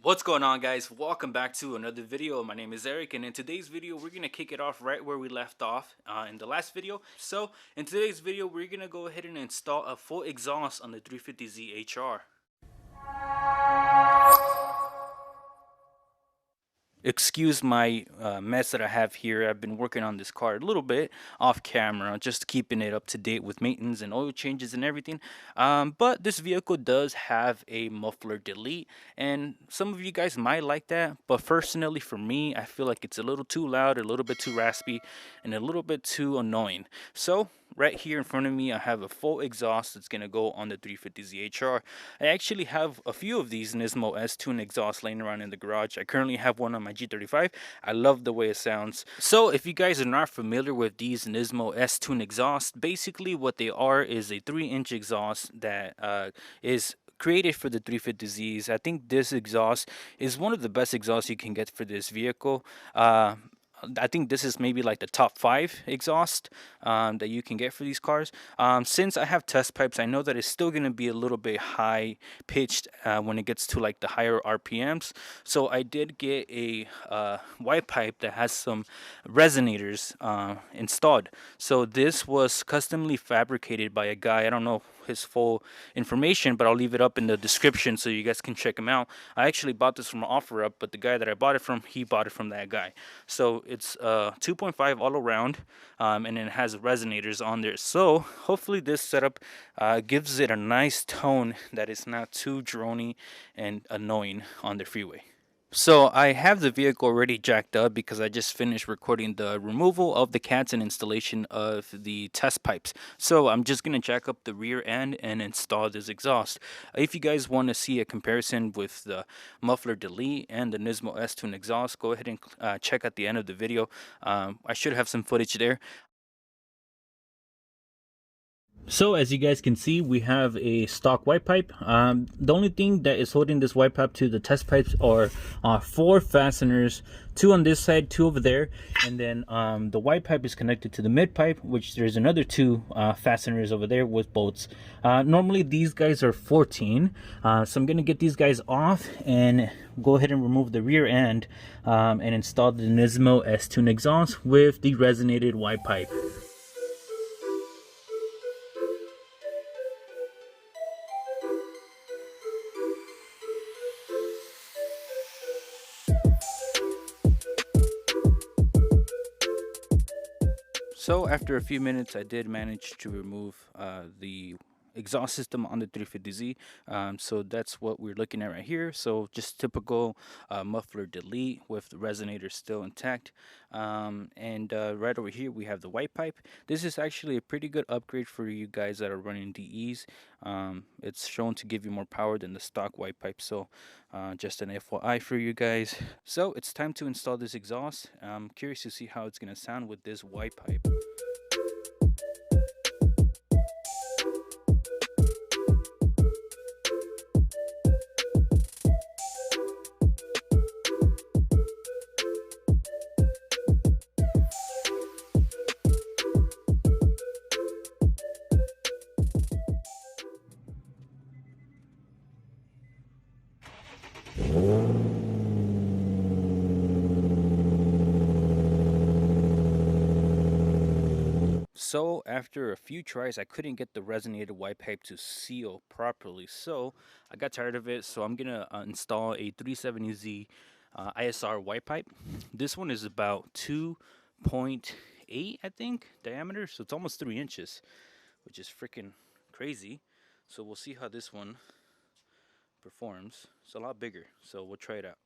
What's going on, guys? Welcome back to another video. My name is Eric, and in today's video we're gonna kick it off right where we left off in the last video. So in today's video we're gonna go ahead and install a full exhaust on the 350Z HR. Excuse my mess that I have here. I've been working on this car a little bit off camera, just keeping it up to date with maintenance and oil changes and everything. But this vehicle does have a muffler delete, and some of you guys might like that. But personally, for me, I feel like it's a little too loud, a little bit too raspy, and a little bit too annoying. So right here in front of me, I have a full exhaust that's gonna go on the 350Z HR. I actually have a few of these Nismo S-Tune exhausts laying around in the garage. I currently have one on my G35. I love the way it sounds. So if you guys are not familiar with these Nismo S-Tune exhausts, basically what they are is a 3-inch exhaust that is created for the 350Zs. I think this exhaust is one of the best exhausts you can get for this vehicle. I think this is maybe like the top 5 exhaust that you can get for these cars. Since I have test pipes, I know that it's still going to be a little bit high pitched when it gets to like the higher RPMs. So I did get a white pipe that has some resonators installed. So this was customly fabricated by a guy. I don't know his full information, but I'll leave it up in the description so you guys can check him out. I actually bought this from an OfferUp, but the guy that I bought it from, he bought it from that guy. So it's 2.5 all around, and it has resonators on there. So hopefully this setup gives it a nice tone that is not too drony and annoying on the freeway. So I have the vehicle already jacked up because I just finished recording the removal of the cats and installation of the test pipes. So I'm just going to jack up the rear end and install this exhaust. If you guys want to see a comparison with the muffler delete and the Nismo S-Tune exhaust, go ahead and check at the end of the video. I should have some footage there. So as you guys can see, we have a stock white pipe. The only thing that is holding this white pipe to the test pipes are 4 fasteners, 2 on this side, 2 over there, and then the white pipe is connected to the mid pipe, which there's another 2 fasteners over there with bolts. Normally these guys are 14, so I'm gonna get these guys off and go ahead and remove the rear end and install the Nismo S-Tune exhaust with the resonated white pipe. So after a few minutes, I did manage to remove the exhaust system on the 350Z. So that's what we're looking at right here. So just typical muffler delete with the resonator still intact. And right over here we have the white pipe. This is actually a pretty good upgrade for you guys that are running DEs. It's shown to give you more power than the stock white pipe. So just an FYI for you guys. So it's time to install this exhaust. I'm curious to see how it's going to sound with this white pipe. So after a few tries, I couldn't get the resonated white pipe to seal properly. So I got tired of it. So I'm gonna install a 370Z ISR white pipe. This one is about 2.8, I think, diameter. So it's almost 3 inches, which is freaking crazy. So we'll see how this one performs. It's a lot bigger, so we'll try it out.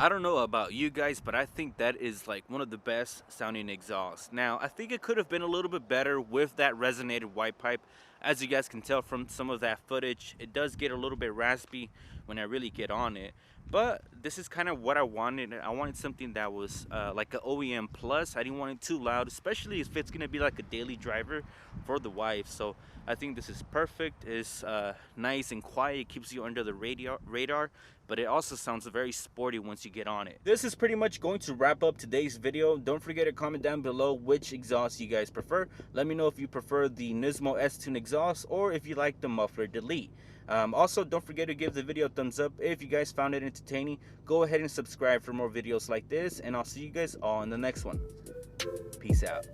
I don't know about you guys, but I think that is like one of the best sounding exhausts. Now, I think it could have been a little bit better with that resonated white pipe. As you guys can tell from some of that footage, it does get a little bit raspy when I really get on it. But this is kind of what I wanted. I wanted something that was like an OEM plus. I didn't want it too loud, especially if it's gonna be like a daily driver for the wife. So I think this is perfect. It's nice and quiet. It keeps you under the radar, but it also sounds very sporty once you get on it. This is pretty much going to wrap up today's video. Don't forget to comment down below which exhaust you guys prefer. Let me know if you prefer the Nismo S-Tune exhaust or if you like the muffler delete. Also, don't forget to give the video a thumbs up if you guys found it entertaining. Go ahead and subscribe for more videos like this, and I'll see you guys all in the next one. Peace out.